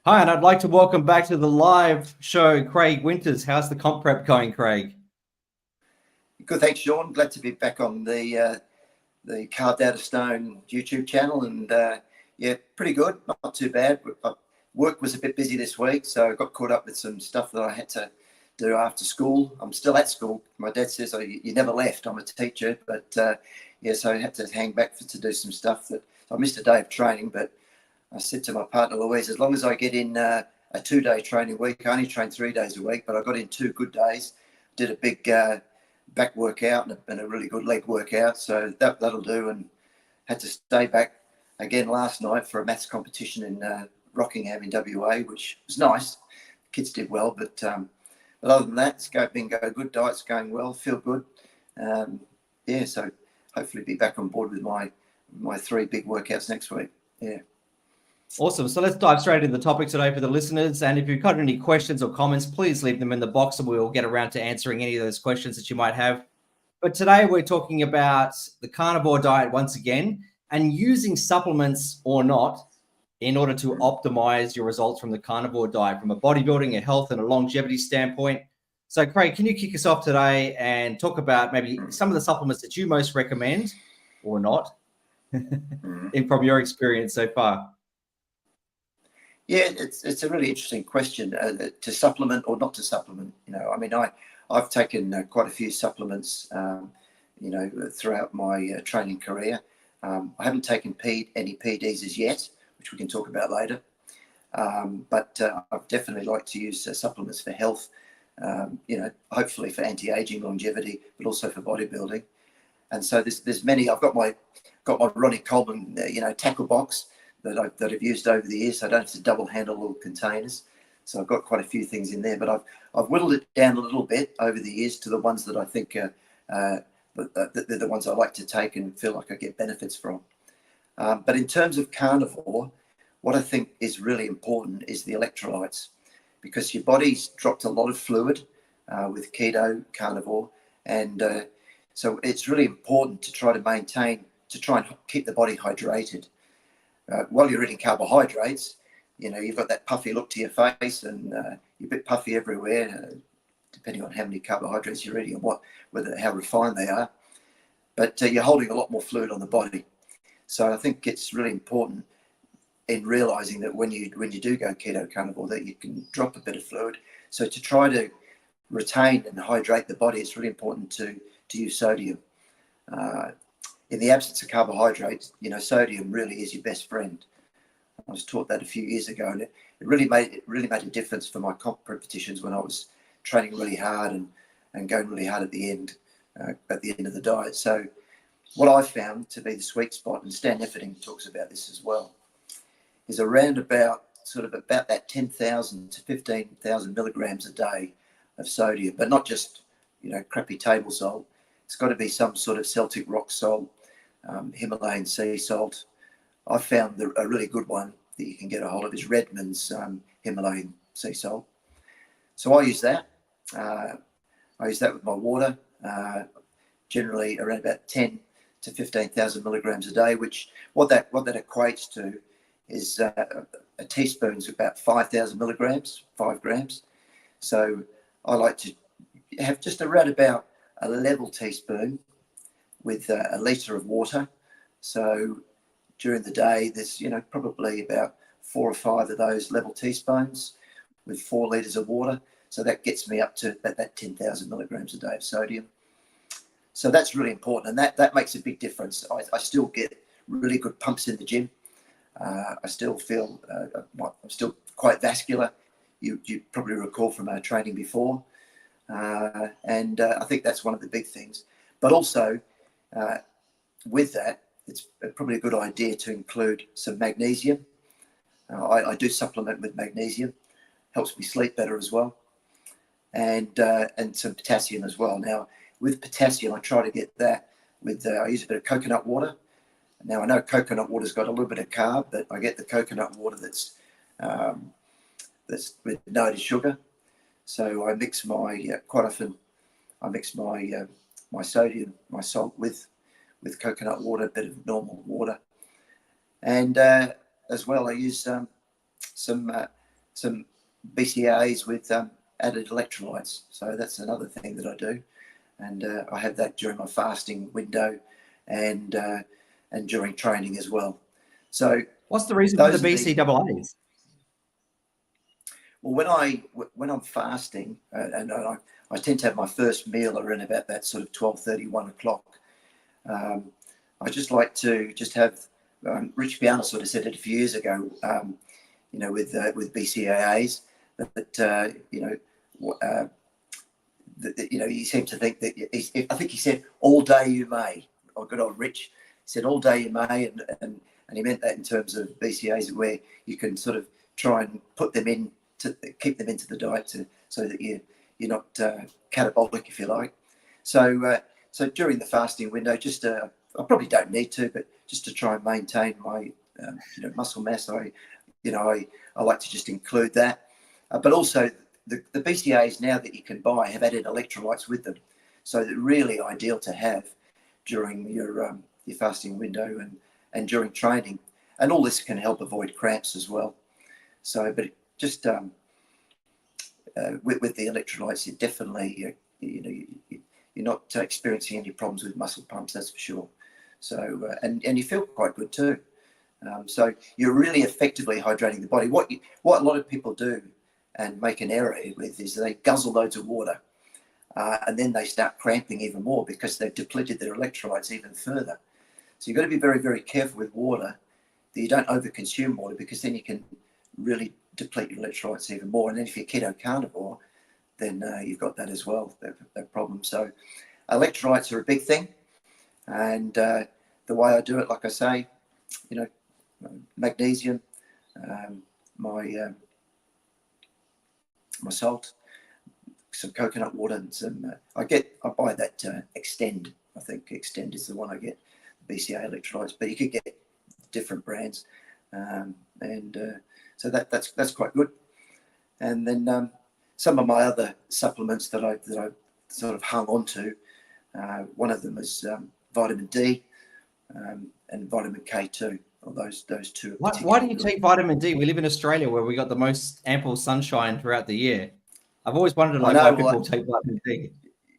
Hi, and I'd like to welcome back to the live show, Craig Winters. How's the comp prep going, Craig? Good, thanks, Sean. Glad to be back on the Carved Out of Stone YouTube channel, and yeah, pretty good. Not too bad. Work was a bit busy this week, so I got caught up with some stuff that I had to do after school. I'm still at school. My dad says, "Oh, you never left." I'm a teacher, but yeah, so I had to hang back to do some stuff. That I missed a day of training, but I said to my partner Louise, as long as I get in a 2-day training week, I only train 3 days a week, but I got in 2 good days. Did a big back workout and a really good leg workout, so that'll do. And had to stay back again last night for a maths competition in Rockingham in WA, which was nice. Kids did well, but other than that, it's been good. Diet's going well, feel good. Yeah, so hopefully be back on board with my 3 big workouts next week. Yeah. Awesome. So let's dive straight into the topic today for the listeners. And if you've got any questions or comments, please leave them in the box and we'll get around to answering any of those questions that you might have. But today we're talking about the carnivore diet once again and using supplements or not in order to optimize your results from the carnivore diet from a bodybuilding, a health, and a longevity standpoint. So, Craig, can you kick us off today and talk about maybe some of the supplements that you most recommend or not from your experience so far? Yeah, it's a really interesting question to supplement or not to supplement. I mean, I've taken quite a few supplements, throughout my training career. I haven't taken any PDs as yet, which we can talk about later. But I've definitely liked to use supplements for health, hopefully for anti-aging, longevity, but also for bodybuilding. And so there's many. I've got my Ronnie Coleman, tackle box that I've used over the years. So I don't have to double handle little containers. So I've got quite a few things in there, but I've whittled it down a little bit over the years to the ones that I think are the ones I like to take and feel like I get benefits from. But in terms of carnivore, what I think is really important is the electrolytes, because your body's dropped a lot of fluid with keto carnivore, and so it's really important to try and keep the body hydrated. While you're eating carbohydrates, you've got that puffy look to your face, and you're a bit puffy everywhere, depending on how many carbohydrates you're eating and how refined they are. But you're holding a lot more fluid on the body. So I think it's really important in realizing that when you do go keto carnivore, that you can drop a bit of fluid. So to try to retain and hydrate the body, it's really important to use sodium. In the absence of carbohydrates, sodium really is your best friend. I was taught that a few years ago, and it really made a difference for my comp competitions when I was training really hard and going really hard at the end of the diet. So what I found to be the sweet spot, and Stan Efferding talks about this as well, is around about that 10,000 to 15,000 milligrams a day of sodium, but not just crappy table salt. It's got to be some sort of Celtic rock salt, Himalayan sea salt. I found a really good one that you can get a hold of is Redmond's Himalayan sea salt. So I use that. I use that with my water, generally around about 10 to 15,000 milligrams a day, which what that equates to is a teaspoon's about 5,000 milligrams, 5 grams. So I like to have just around about a level teaspoon with a litre of water. So during the day, there's probably about 4 or 5 of those level teaspoons with 4 litres of water. So that gets me up to that 10,000 milligrams a day of sodium. So that's really important, and that makes a big difference. I still get really good pumps in the gym. I still feel I'm still quite vascular. You probably recall from our training before. And I think that's one of the big things. But also, with that, it's probably a good idea to include some magnesium. I do supplement with magnesium. Helps me sleep better as well. And some potassium as well. Now, with potassium, I try to get that with, I use a bit of coconut water. Now, I know coconut water's got a little bit of carb, but I get the coconut water that's with no added sugar. So I mix quite often I mix my sodium, my salt with coconut water, a bit of normal water. And as well, I use some some BCAAs with added electrolytes. So that's another thing that I do, and I have that during my fasting window, and during training as well. So what's the reason for the those are BCAAs? Well, when I'm fasting, and I tend to have my first meal around about that sort of 12:30, 1 o'clock. I just like to just have. Rich Piana sort of said it a few years ago. With BCAAs, that you seem to think that I think he said all day you may. Oh, good old Rich. He said all day you may, and he meant that in terms of BCAAs, where you can sort of try and put them in to keep them into the diet so that you're not catabolic, if you like. So during the fasting window, just I probably don't need to, but just to try and maintain my muscle mass, I like to just include that. But also the BCAAs now that you can buy have added electrolytes with them, so they're really ideal to have during your fasting window and during training. And all this can help avoid cramps as well. So, but just with the electrolytes, you definitely you're not experiencing any problems with muscle pumps, that's for sure. So and you feel quite good too. So you're really effectively hydrating the body. What a lot of people do and make an error with is they guzzle loads of water, and then they start cramping even more because they've depleted their electrolytes even further. So you've got to be very, very careful with water, that you don't overconsume water, because then you can really deplete your electrolytes even more. And then if you're keto carnivore, then you've got that as well, that problem. So electrolytes are a big thing, and the way I do it, like I say, magnesium, my salt, some coconut water, and some. I buy that Extend. I think Extend is the one I get, BCA electrolytes. But you could get different brands, so that's quite good. And then some of my other supplements that I sort of hung on to. One of them is vitamin D and vitamin K2. Or those two. Why do you take vitamin D? We live in Australia where we got the most ample sunshine throughout the year. I've always wondered why people take vitamin D.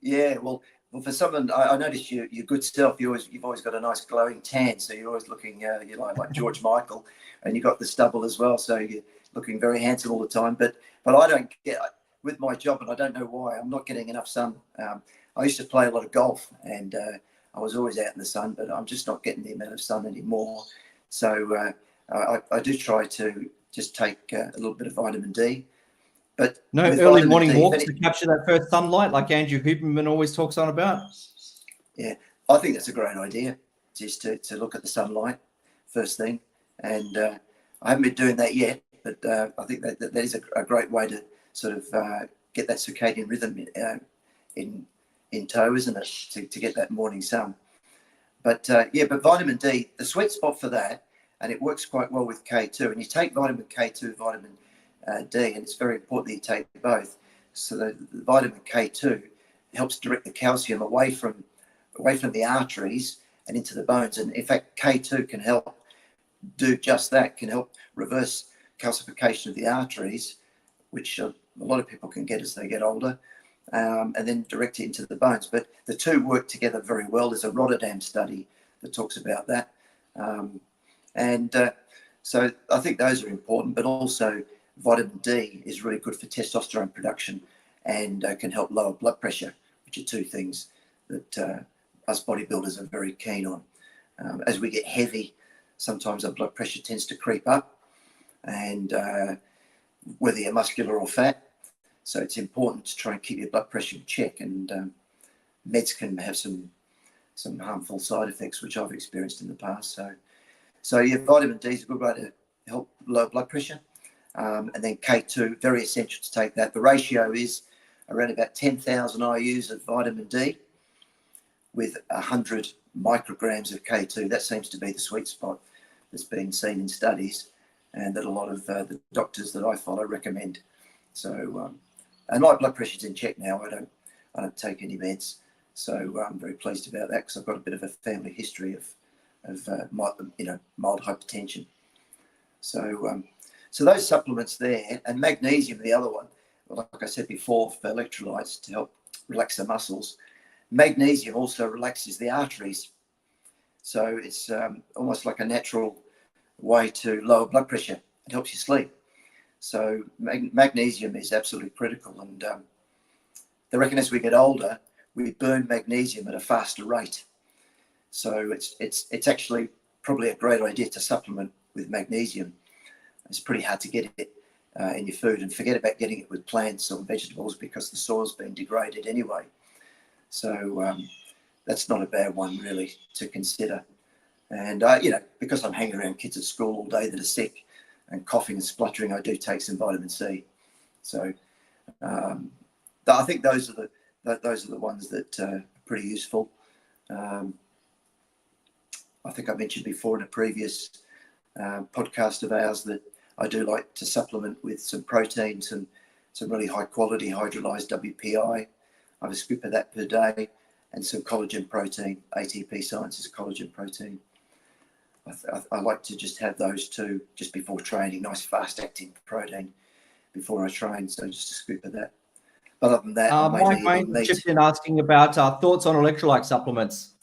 Yeah, well, for someone, I noticed your good self. You've always got a nice glowing tan, so you're always looking, you're like George Michael, and you got the stubble as well, so you're looking very handsome all the time. But I don't get, with my job, and I don't know why, I'm not getting enough sun. I used to play a lot of golf, and I was always out in the sun, but I'm just not getting the amount of sun anymore. So I do try to just take a little bit of vitamin D. But no early morning walks to capture that first sunlight, like Andrew Huberman always talks on about. Yeah, I think that's a great idea, just to look at the sunlight first thing. And I haven't been doing that yet, but I think that is a great way to sort of get that circadian rhythm in tow, isn't it? To get that morning sun. But but vitamin D, the sweet spot for that, and it works quite well with K2. And you take vitamin K2, vitamin D, and it's very important that you take both. So the vitamin K2 helps direct the calcium away from the arteries and into the bones. And in fact, K2 can help do just that, can help reverse calcification of the arteries, which a lot of people can get as they get older, and then direct it into the bones. But the two work together very well. There's a Rotterdam study that talks about that. So I think those are important, but also vitamin D is really good for testosterone production and can help lower blood pressure, which are two things that us bodybuilders are very keen on. As we get heavy, sometimes our blood pressure tends to creep up, and whether you're muscular or fat. So it's important to try and keep your blood pressure in check, and meds can have some harmful side effects, which I've experienced in the past. So yeah, vitamin D is a good way to help lower blood pressure. And then K2, very essential to take that. The ratio is around about 10,000 IUs of vitamin D with 100 micrograms of K2. That seems to be the sweet spot that's been seen in studies, and that a lot of the doctors that I follow recommend. So, and my blood pressure's in check now. I don't take any meds, so I'm very pleased about that, because I've got a bit of a family history of mild hypertension. So So those supplements there, and magnesium, the other one, like I said before, for electrolytes to help relax the muscles. Magnesium also relaxes the arteries. So it's almost like a natural way to lower blood pressure. It helps you sleep. So magnesium is absolutely critical. And they reckon as we get older, we burn magnesium at a faster rate. So it's actually probably a great idea to supplement with magnesium. It's pretty hard to get it in your food, and forget about getting it with plants or vegetables because the soil's been degraded anyway. So that's not a bad one really to consider. And because I'm hanging around kids at school all day that are sick and coughing and spluttering, I do take some vitamin C. So I think those are the ones that are pretty useful. I think I mentioned before in a previous podcast of ours that I do like to supplement with some protein, some really high quality hydrolyzed WPI. I have a scoop of that per day, and some collagen protein. ATP Science is a collagen protein. I like to just have those two just before training, nice fast acting protein before I train. So just a scoop of that. But other than that, Mike chipped in asking about thoughts on electrolyte supplements.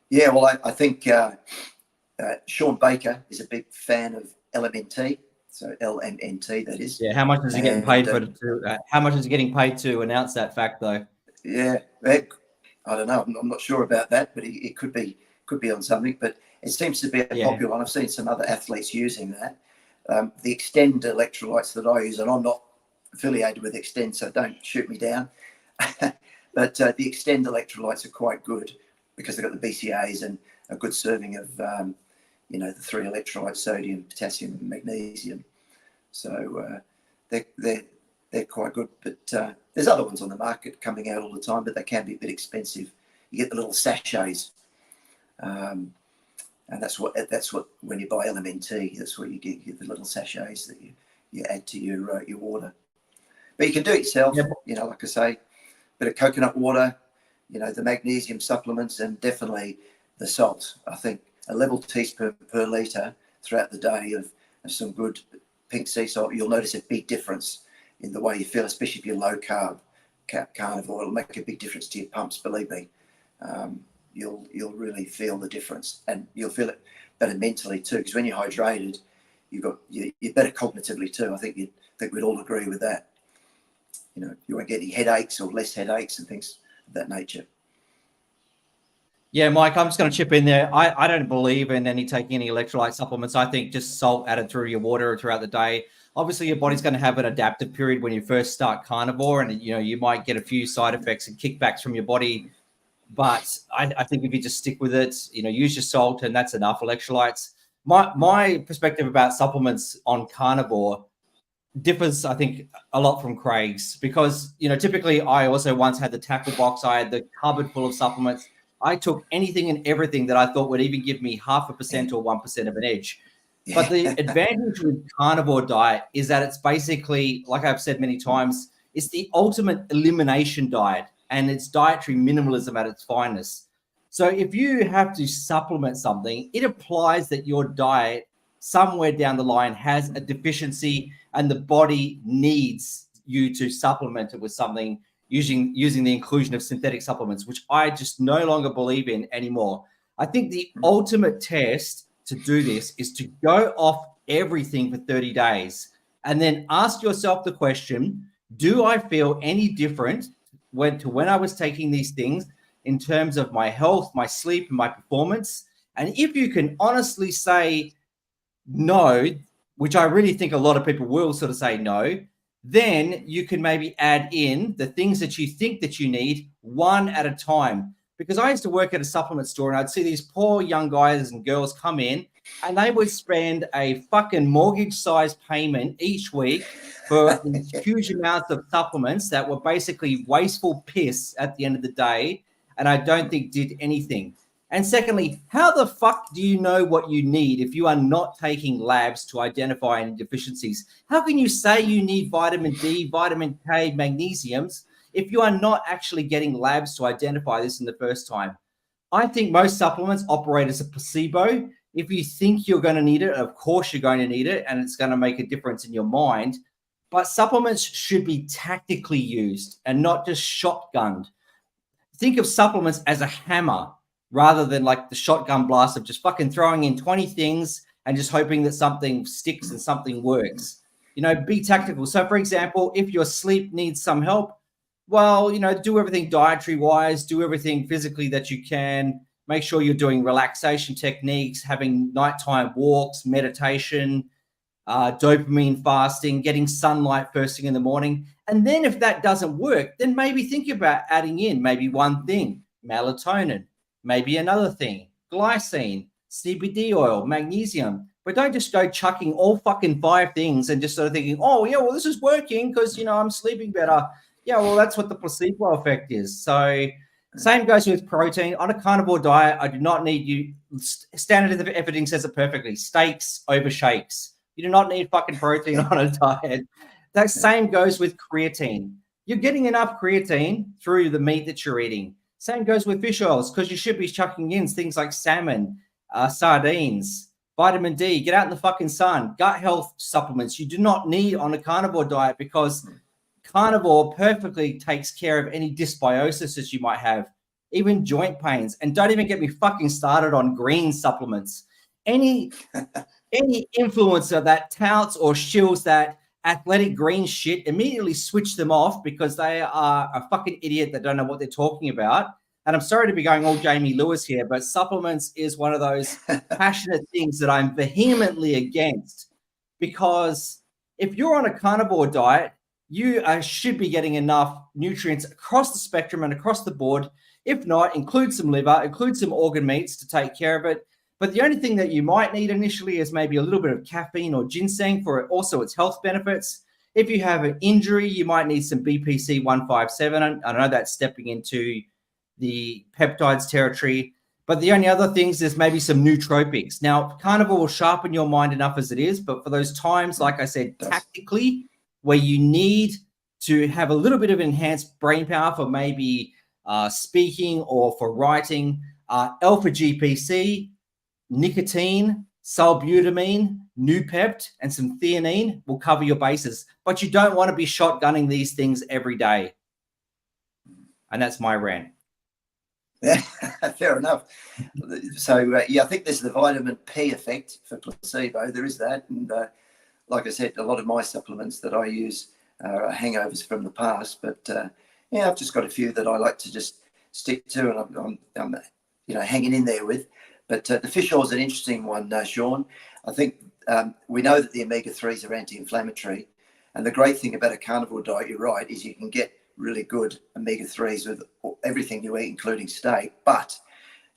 Yeah, well, I think Sean Baker is a big fan of LMNT, so LMNT that is. Yeah, how much is he getting paid how much is he getting paid to announce that fact though? Yeah, I don't know. I'm not sure about that, but it could be on something. But it seems to be a popular one. I've seen some other athletes using that. The Extend electrolytes that I use, and I'm not affiliated with Extend, so don't shoot me down. But the Extend electrolytes are quite good because they've got the BCAAs and a good serving of the three electrolytes: sodium, potassium, and magnesium. So they're quite good. But there's other ones on the market coming out all the time, but they can be a bit expensive. You get the little sachets, and that's what when you buy LMNT, that's what you get the little sachets that you add to your water. But you can do it yourself. Yep. Like I say, bit of coconut water, the magnesium supplements, and definitely the salt. I think a level teaspoon per litre throughout the day of some good pink sea salt, you'll notice a big difference in the way you feel, especially if you're low carb carnivore. It'll make a big difference to your pumps, believe me. You'll really feel the difference, and you'll feel it better mentally too, because when you're hydrated, you're better cognitively too. I think we'd all agree with that. You won't get any headaches or less headaches and things of that nature. Yeah, Mike, I'm just going to chip in there. I don't believe in taking any electrolyte supplements. I think just salt added through your water throughout the day. Obviously, your body's going to have an adaptive period when you first start carnivore, and you might get a few side effects and kickbacks from your body. But I think if you just stick with it, use your salt, and that's enough electrolytes. My perspective about supplements on carnivore differs, I think, a lot from Craig's, because typically I also once had the tackle box. I had the cupboard full of supplements. I took anything and everything that I thought would even give me 0.5% or 1% of an edge. But the advantage with carnivore diet is that it's basically, like I've said many times, it's the ultimate elimination diet, and it's dietary minimalism at its finest. So if you have to supplement something, it applies that your diet somewhere down the line has a deficiency, and the body needs you to supplement it with something using the inclusion of synthetic supplements, which I just no longer believe in anymore. I think the ultimate test to do this is to go off everything for 30 days and then ask yourself the question, do I feel any different when I was taking these things in terms of my health, my sleep, and my performance? And if you can honestly say no, which I really think a lot of people will sort of say no, then you can maybe add in the things that you think that you need one at a time. Because I used to work at a supplement store, and I'd see these poor young guys and girls come in, and they would spend a fucking mortgage-sized payment each week for these huge amounts of supplements that were basically wasteful piss at the end of the day, and I don't think did anything. And secondly, how the fuck do you know what you need if you are not taking labs to identify any deficiencies? How can you say you need vitamin D, vitamin K, magnesiums if you are not actually getting labs to identify this in the first time? I think most supplements operate as a placebo. If you think you're going to need it, of course you're going to need it, and it's going to make a difference in your mind. But supplements should be tactically used and not just shotgunned. Think of supplements as a hammer rather than like the shotgun blast of just fucking throwing in 20 things and just hoping that something sticks and something works. You know, be tactical. So, for example, if your sleep needs some help, well, you know, do everything dietary wise, do everything physically that you can. Make sure you're doing relaxation techniques, having nighttime walks, meditation, dopamine fasting, getting sunlight first thing in the morning. And then if that doesn't work, then maybe think about adding in maybe one thing, melatonin, maybe another thing, glycine, CBD oil, magnesium. But don't just go chucking all fucking 5 things and just sort of thinking, oh, yeah, well, this is working because, you know, I'm sleeping better. Yeah, well, that's what the placebo effect is. So same goes with protein. On a carnivore diet, I do not need you. Standard of everything says it perfectly. Steaks over shakes. You do not need fucking protein on a diet. That same goes with creatine. You're getting enough creatine through the meat that you're eating. Same goes with fish oils because you should be chucking in things like salmon, sardines, vitamin D. Get out in the fucking sun. Gut health supplements you do not need on a carnivore diet because carnivore perfectly takes care of any dysbiosis that you might have, even joint pains. And don't even get me fucking started on green supplements. Any influencer that touts or shills that athletic green shit, immediately switch them off because they are a fucking idiot that don't know what they're talking about. And I'm sorry to be going all Jamie Lewis here, but supplements is one of those passionate things that I'm vehemently against, because if you're on a carnivore diet, you should be getting enough nutrients across the spectrum and across the board. If not, include some liver, include some organ meats to take care of it. But the only thing that you might need initially is maybe a little bit of caffeine or ginseng for also its health benefits. If you have an injury, you might need some BPC 157. I know that's stepping into the peptides territory. But the only other things is maybe some nootropics. Now, carnivore will sharpen your mind enough as it is, but for those times, like I said, tactically, where you need to have a little bit of enhanced brain power for maybe speaking or for writing, alpha GPC, nicotine, salbutamine, Nupept, and some theanine will cover your bases. But you don't want to be shotgunning these things every day. And that's my rant. Yeah, fair enough. So, yeah, I think there's the vitamin P effect for placebo. There is that. And like I said, a lot of my supplements that I use are hangovers from the past. But, yeah, I've just got a few that I like to just stick to and I'm you know, hanging in there with. But the fish oil is an interesting one, Sean. I think we know that the omega-3s are anti-inflammatory. And the great thing about a carnivore diet, you're right, is you can get really good omega-3s with everything you eat, including steak. But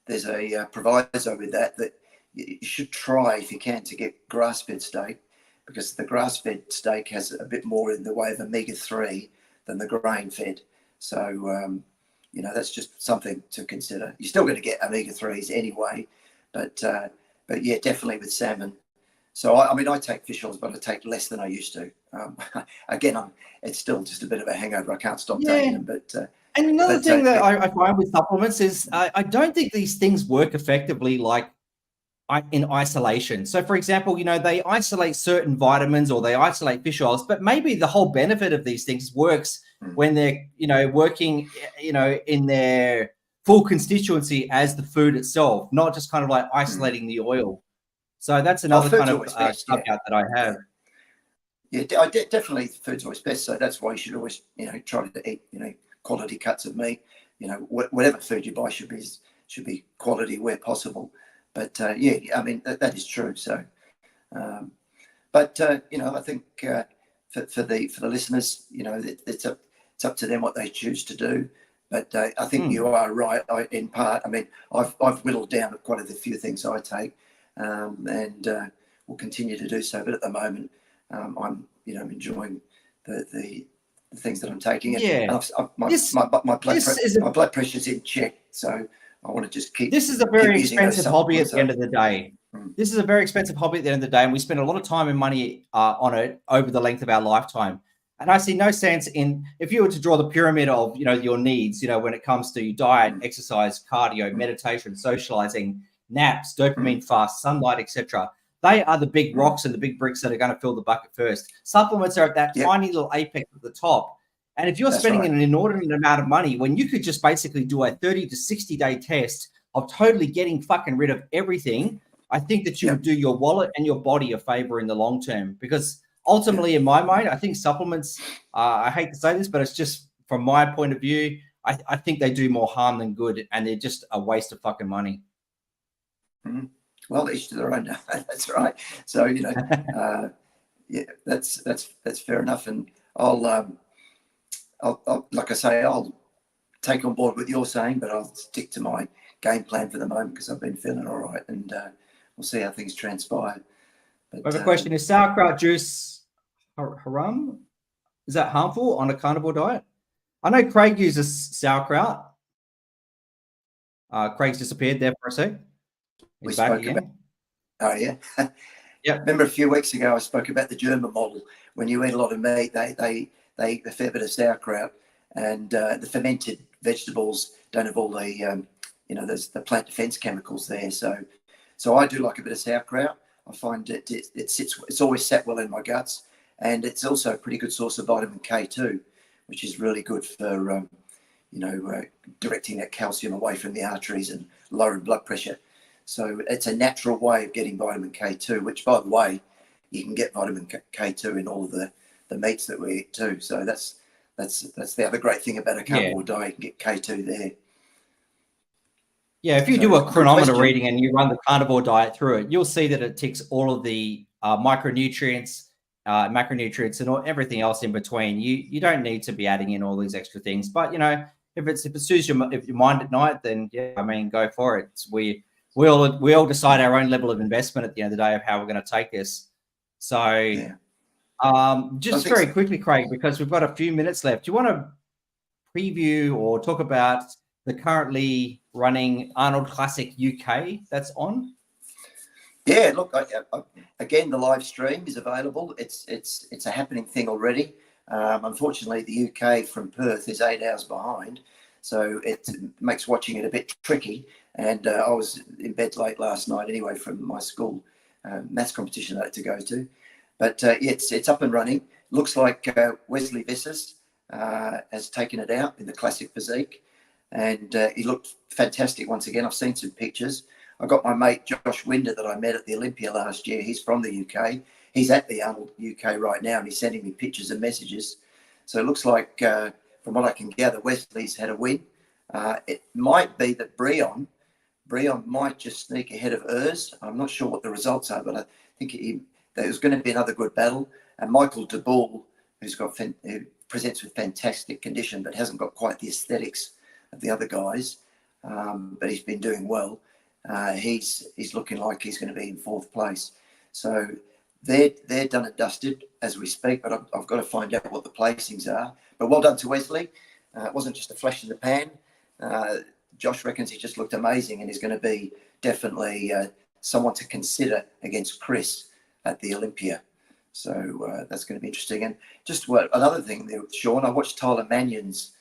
there's a proviso with that you should try, if you can, to get grass-fed steak, because the grass-fed steak has a bit more in the way of omega-3 than the grain-fed. So, you know, that's just something to consider. You're still going to get omega-3s anyway, but yeah, definitely with salmon. So, I mean, I take fish oils, but I take less than I used to. Again, it's still just a bit of a hangover. I can't stop taking them. But and another thing that I find with supplements is I don't think these things work effectively like in isolation. So, for example, you know, they isolate certain vitamins or they isolate fish oils, but maybe the whole benefit of these things works when they're, you know, working, you know, in their full constituency as the food itself, not just kind of like isolating the oil. So that's another kind of caveat that I have. Yeah, definitely food's always best. So that's why you should always, you know, try to eat, you know, quality cuts of meat. You know, whatever food you buy should be quality where possible. But yeah, I mean, that is true. So, but you know, I think for the listeners, you know, it's up to them what they choose to do. But I think you are right. In part, I mean, I've whittled down quite a few things I take, and will continue to do so. But at the moment, I'm, you know, enjoying the things that I'm taking. And my blood pressure's in check, so I want to just keep. This is a very expensive hobby at the end of the day. This is a very expensive hobby at the end of the day, and we spend a lot of time and money on it over the length of our lifetime. And I see no sense in, if you were to draw the pyramid of, you know, your needs, you know, when it comes to diet, exercise, cardio, meditation, socializing, naps, dopamine fast, sunlight, etc. They are the big rocks and the big bricks that are going to fill the bucket first. Supplements are at that tiny little apex at the top. And if you're spending an inordinate amount of money when you could just basically do a 30 to 60 day test of totally getting fucking rid of everything, I think that you would do your wallet and your body a favor in the long term. Because ultimately, in my mind, I think supplements, I hate to say this, but it's just from my point of view, I think they do more harm than good, and they're just a waste of fucking money. Mm-hmm. Well, each to their own. That's right. So, you know, yeah, that's fair enough. And I'll, like I say, I'll take on board what you're saying, but I'll stick to my game plan for the moment because I've been feeling all right, and we'll see how things transpire. But, I have a question: is sauerkraut juice haram? Is that harmful on a carnivore diet? I know Craig uses sauerkraut. Craig's disappeared there for a sec. He's back again. Oh yeah. Yeah. Remember a few weeks ago I spoke about the German model. When you eat a lot of meat, they eat a fair bit of sauerkraut, and the fermented vegetables don't have all the you know, there's the plant defense chemicals there. So I do like a bit of sauerkraut. I find it's always sat well in my guts, and it's also a pretty good source of vitamin K2, which is really good for you know, directing that calcium away from the arteries and lowering blood pressure. So it's a natural way of getting vitamin K2, which, by the way, you can get vitamin K2 in all of the meats that we eat too. So that's the other great thing about a carnivore diet. You can get K2 there. Yeah, if you do a chronometer reading and you run the carnivore diet through it, you'll see that it ticks all of the micronutrients, macronutrients, and everything else in between. You don't need to be adding in all these extra things, but you know, if it suits your mind at night, then yeah, I mean, go for it. We all decide our own level of investment at the end of the day of how we're going to take this. So, just very quickly, Craig, because we've got a few minutes left. Do you want to preview or talk about the currently running Arnold Classic UK that's on? Yeah, look, again, the live stream is available. It's a happening thing already. Unfortunately, the UK from Perth is 8 hours behind, so it makes watching it a bit tricky. And I was in bed late last night anyway from my school maths competition that I had to go to. But it's up and running. Looks like Wesley Visser has taken it out in the classic physique, and he looked fantastic once again. I've seen some pictures. I got my mate Josh Winder that I met at the Olympia last year. He's from the UK. He's at the Arnold UK right now, and he's sending me pictures and messages. So it looks like, from what I can gather, Wesley's had a win. It might be that Breon might just sneak ahead of Urs. I'm not sure what the results are, but I think there's going to be another good battle. And Michael de Boul, who presents with fantastic condition, but hasn't got quite the aesthetics of the other guys, but he's been doing well. He's looking like he's going to be in fourth place. So they're done and dusted as we speak, but I've got to find out what the placings are. But well done to Wesley. It wasn't just a flash in the pan. Josh reckons he just looked amazing, and he's going to be definitely someone to consider against Chris at the Olympia. So that's going to be interesting. And just another thing there, Sean, I watched Tyler Mannion's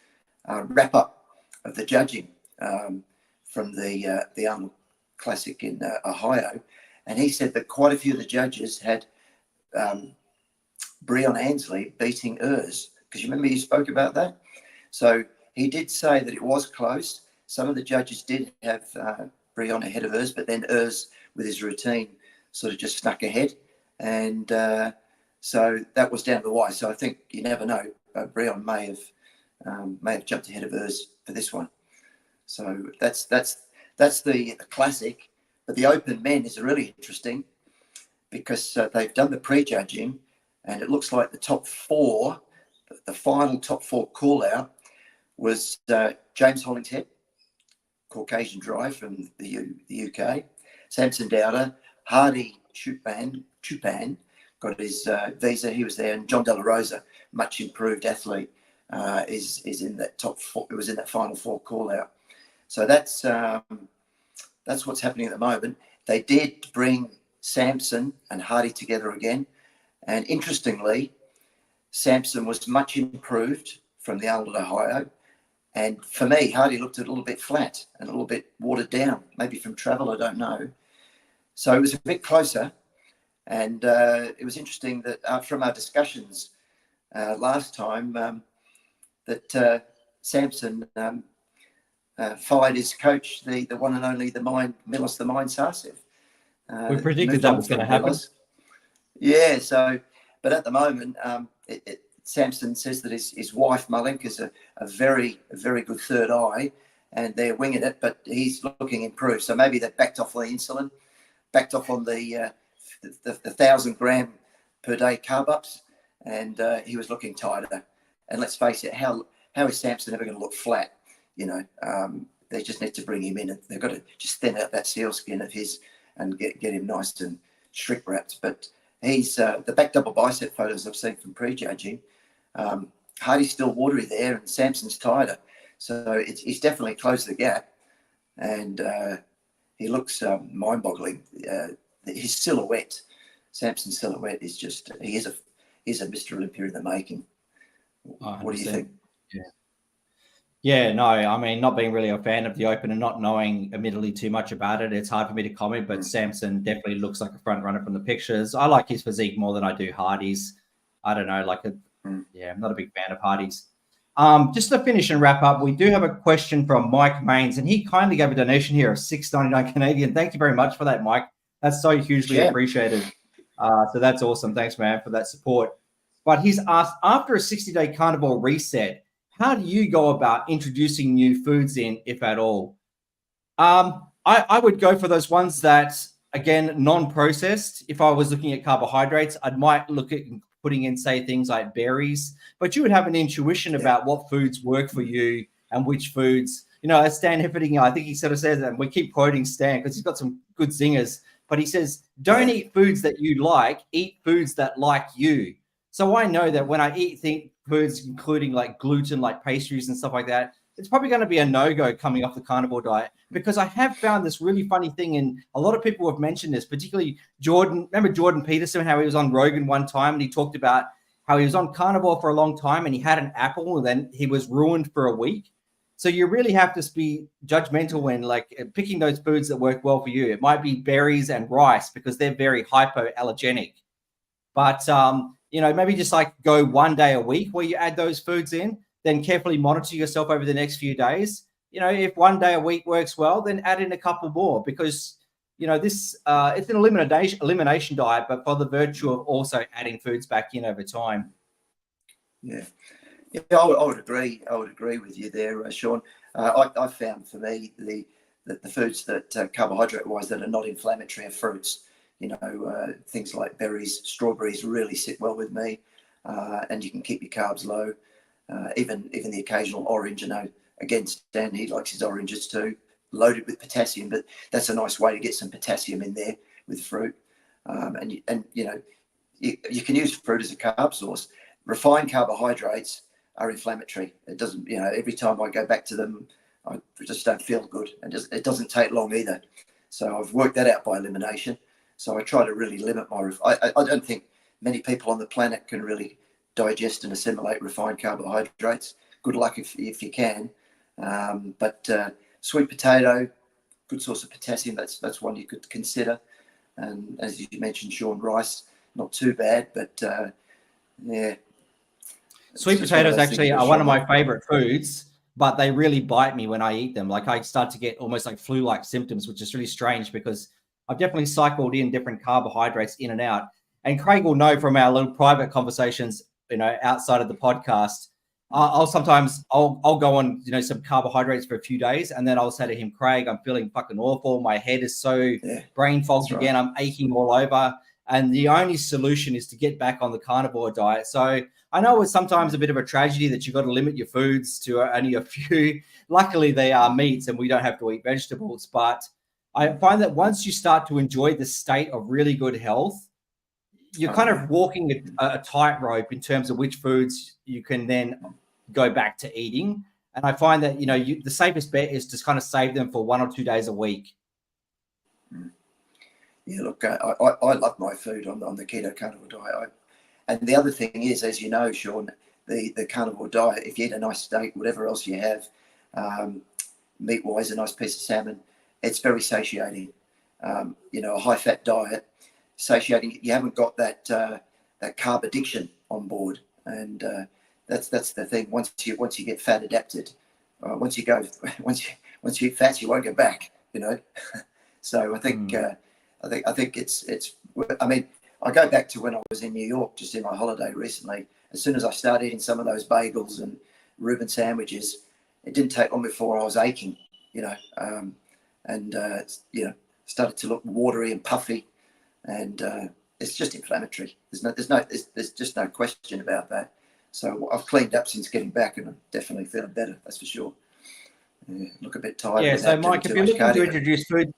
wrap up of the judging from the Arnold Classic in Ohio, and he said that quite a few of the judges had Breon Ansley beating Urs, because you remember you spoke about that. So he did say that it was close. Some of the judges did have Breon ahead of Urs, but then Urs, with his routine, sort of just snuck ahead, and so that was down to the wire. So I think you never know. Breon may have jumped ahead of Urs for this one. So that's the classic. But the open men is really interesting because they've done the prejudging, and it looks like the top four, the final top four call out was James Hollingshead, Caucasian Drive from the UK, Samson Dowder, Hardy Chupan got his visa, he was there, and John De La Rosa, much improved athlete, is in that top four. It was in that final four call out. So that's what's happening at the moment. They did bring Samson and Hardy together again, and interestingly, Samson was much improved from the Arnold Ohio, And for me, Hardy looked a little bit flat and a little bit watered down, maybe from travel, I don't know. So it was a bit closer. And it was interesting that from our discussions last time, that Samson fired his coach, the one and only Milos the Mind Sarcev. We predicted that was going to happen. Yeah, so, but at the moment, Samson says that his wife, Malenka, is a very very good third eye, and they're winging it, but he's looking improved. So maybe they've backed off on the insulin, backed off on the 1,000 gram per day carb ups, and he was looking tighter. And let's face it, how is Samson ever going to look flat? You know, they just need to bring him in, and they've got to just thin out that seal skin of his and get him nice and shrink wrapped. But he's the back double bicep photos I've seen from prejudging. Hardy's still watery there, and Samson's tighter. So he's definitely closed the gap, and he looks mind-boggling. His silhouette, Samson's silhouette, is just he's a Mr. Olympia in the making. What do you think? Yeah, no, I mean, not being really a fan of the Open and not knowing admittedly too much about it, it's hard for me to comment, but Samson definitely looks like a front runner from the pictures. I like his physique more than I do Hardy's. I don't know, I'm not a big fan of Hardy's. Just to finish and wrap up, we do have a question from Mike Mains, and he kindly gave a donation here of $6.99 Canadian. Thank you very much for that, Mike. That's so hugely appreciated. So that's awesome. Thanks, man, for that support. But he's asked, after a 60-day carnivore reset, how do you go about introducing new foods in, if at all? I would go for those ones that, again, non-processed. If I was looking at carbohydrates, I might look at putting in, say, things like berries. But you would have an intuition about what foods work for you and which foods. You know, as Stan Hefferding, I think he sort of says, and we keep quoting Stan because he's got some good zingers, but he says, don't eat foods that you like, eat foods that like you. So I know that when I eat foods including like gluten, like pastries and stuff like that, it's probably going to be a no-go coming off the carnivore diet, because I have found this really funny thing, and a lot of people have mentioned this, particularly Jordan. Remember Jordan Peterson, how he was on Rogan one time and he talked about how he was on carnivore for a long time and he had an apple and then he was ruined for a week. So you really have to be judgmental when like picking those foods that work well for you. It might be berries and rice because they're very hypoallergenic. But, you know, maybe just like go 1 day a week where you add those foods in, then carefully monitor yourself over the next few days. You know, if 1 day a week works well, then add in a couple more, because, you know, this it's an elimination diet, but for the virtue of also adding foods back in over time. Yeah, I would agree. I would agree with you there, Sean. I found for me the foods that carbohydrate-wise that are not inflammatory are fruits. You know, things like berries, strawberries really sit well with me, and you can keep your carbs low. Even the occasional orange. You know, again, Stan, he likes his oranges too, loaded with potassium. But that's a nice way to get some potassium in there with fruit. And you know, you can use fruit as a carb source. Refined carbohydrates are inflammatory. It doesn't, you know, every time I go back to them, I just don't feel good, and it doesn't take long either. So I've worked that out by elimination. So I try to really limit my. I don't think many people on the planet can really digest and assimilate refined carbohydrates. Good luck if you can. But sweet potato, good source of potassium. That's one you could consider. And as you mentioned, Sean, rice, not too bad, but yeah. Sweet potatoes actually are one of my favorite foods, but they really bite me when I eat them. Like I start to get almost like flu-like symptoms, which is really strange because I've definitely cycled in different carbohydrates in and out. And Craig will know from our little private conversations, you know, outside of the podcast, I'll go on, you know, some carbohydrates for a few days, and then I'll say to him, Craig, I'm feeling fucking awful. My head is so brain fogged again. I'm aching all over. And the only solution is to get back on the carnivore diet. So I know it's sometimes a bit of a tragedy that you've got to limit your foods to only a few. Luckily, they are meats and we don't have to eat vegetables. But I find that once you start to enjoy the state of really good health, you're kind of walking a tightrope in terms of which foods you can then go back to eating. And I find that, you know, the safest bet is to kind of save them for 1 or 2 days a week. Yeah, look, I love my food on the keto carnivore diet. And the other thing is, as you know, Sean, the carnivore diet, if you eat a nice steak, whatever else you have, meat-wise, a nice piece of salmon. It's very satiating. A high-fat diet, satiating. You haven't got that carb addiction on board, and that's the thing. Once you get fat adapted, once you eat fats, you won't go back. So I think it's. I mean, I go back to when I was in New York just in my holiday recently. As soon as I started eating some of those bagels and Reuben sandwiches, it didn't take long before I was aching, started to look watery and puffy, and it's just inflammatory. There's just no question about that. So I've cleaned up since getting back, and I'm definitely feeling better. That's for sure. Look a bit tired. Yeah. So Mike, if you're looking to introduce food.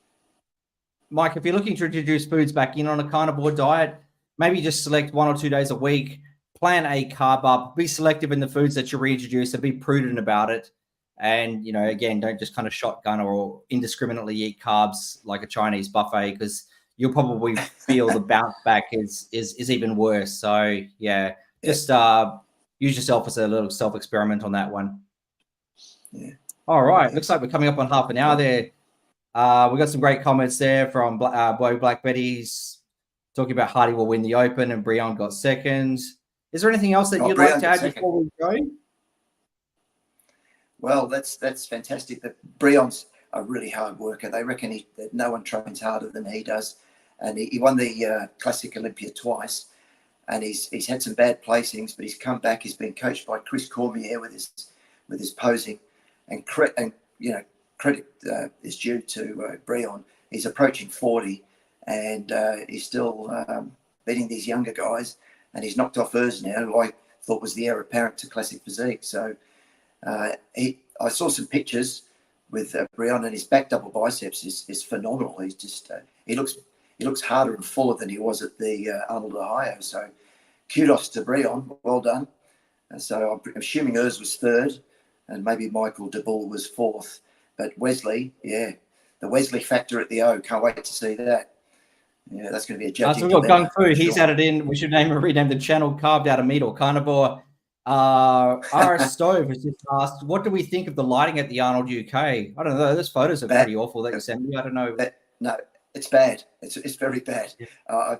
Mike, if you're looking to introduce foods back in on a carnivore diet, maybe just select 1 or 2 days a week, plan a carb up, be selective in the foods that you reintroduce, and be prudent about it. And, again, don't just kind of shotgun or indiscriminately eat carbs like a Chinese buffet, because you'll probably feel the bounce back is even worse. So, yeah, just use yourself as a little self-experiment on that one. Yeah. All right. Looks like we're coming up on half an hour there. We got some great comments there from Black Betty's talking about Hardy will win the Open and Breon got second. Is there anything else that you'd like to add before we go? Well, that's fantastic. That Breon's a really hard worker. They reckon that no one trains harder than he does, and he won the Classic Olympia twice, and he's had some bad placings, but he's come back. He's been coached by Chris Cormier with his posing, and credit is due to Breon. He's approaching 40, and he's still beating these younger guys, and he's knocked off Urs now, who I thought was the heir apparent to Classic Physique. So I saw some pictures with Breon, and his back double biceps is phenomenal. He's just he looks harder and fuller than he was at the Arnold, Ohio. So kudos to Breon, well done. And so I'm assuming Urs was third, and maybe Michael DeBull was fourth. But Wesley, the Wesley factor at the O, can't wait to see that. Yeah, that's going to be a judging. So we've got Gung Fu. He's added in. We should rename the channel Carved Out of Meat or Carnivore. RS Stove has just asked, what do we think of the lighting at the Arnold UK? I don't know. Those photos are pretty awful that you sent me. I don't know. No, it's bad. It's very bad. Yeah.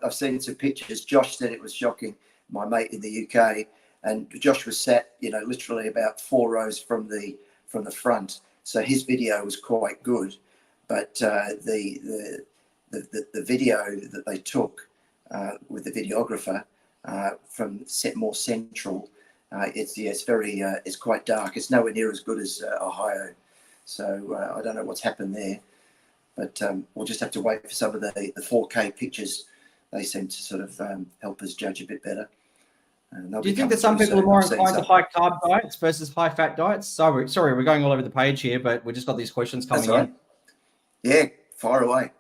I've seen some pictures. Josh said it was shocking. My mate in the UK, and Josh was sat, literally about 4 rows from the front. So his video was quite good, but the video that they took with the videographer from more central, it's quite dark. It's nowhere near as good as Ohio. So I don't know what's happened there, but we'll just have to wait for some of the 4K pictures. They seem to sort of help us judge a bit better. Do you think that some people are more inclined to high carb diets versus high fat diets? Sorry, we're going all over the page here, but we just got these questions coming in. Yeah, fire away.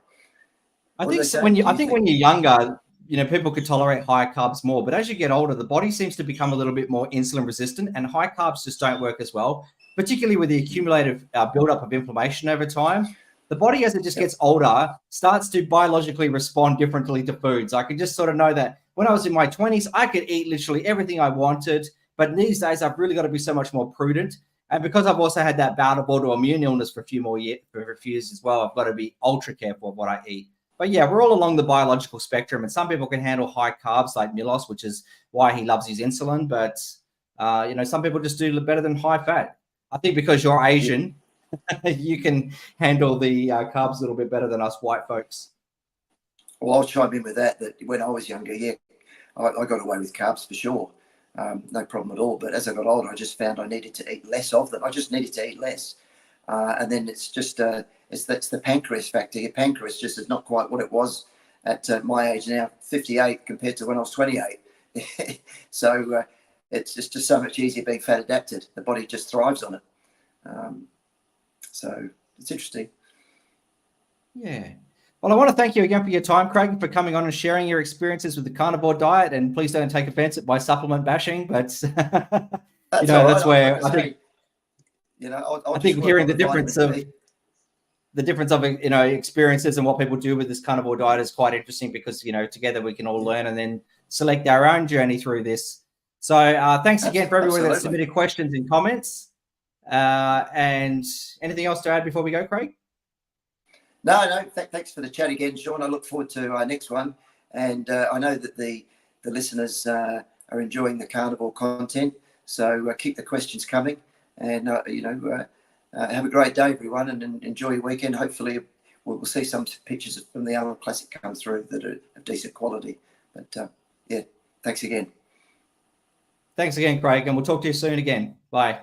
I think when you're younger, people could tolerate higher carbs more, but as you get older, the body seems to become a little bit more insulin resistant, and high carbs just don't work as well, particularly with the accumulative buildup of inflammation over time. The body, as it just gets older, starts to biologically respond differently to foods. I can just sort of know that when I was in my 20s, I could eat literally everything I wanted. But these days, I've really got to be so much more prudent. And because I've also had that bout of autoimmune illness for a few years as well, I've got to be ultra careful of what I eat. But yeah, we're all along the biological spectrum. And some people can handle high carbs like Milos, which is why he loves his insulin. But, some people just do better than high fat. I think because you're Asian, you can handle the carbs a little bit better than us white folks. Well, I'll chime in with that when I was younger, I got away with carbs for sure. No problem at all. But as I got older, I just found I needed to eat less of them. I just needed to eat less. And then it's just, that's the pancreas factor. Your pancreas just is not quite what it was at my age now, 58, compared to when I was 28. So it's just so much easier being fat adapted. The body just thrives on it. So it's interesting. Yeah. Well, I want to thank you again for your time, Craig, for coming on and sharing your experiences with the carnivore diet. And please don't take offense at my supplement bashing, but that's where I think, I think hearing the difference of experiences and what people do with this carnivore diet is quite interesting because, together we can all learn and then select our own journey through this. So thanks again for everyone that submitted questions and comments. And anything else to add before we go, Craig? No. Thanks for the chat again, Sean. I look forward to our next one, and I know that the listeners are enjoying the carnivore content. So keep the questions coming, and have a great day, everyone, and enjoy your weekend. Hopefully, we'll see some pictures from the Arnold Classic come through that are of decent quality. But yeah, thanks again. Thanks again, Craig, and we'll talk to you soon again. Bye.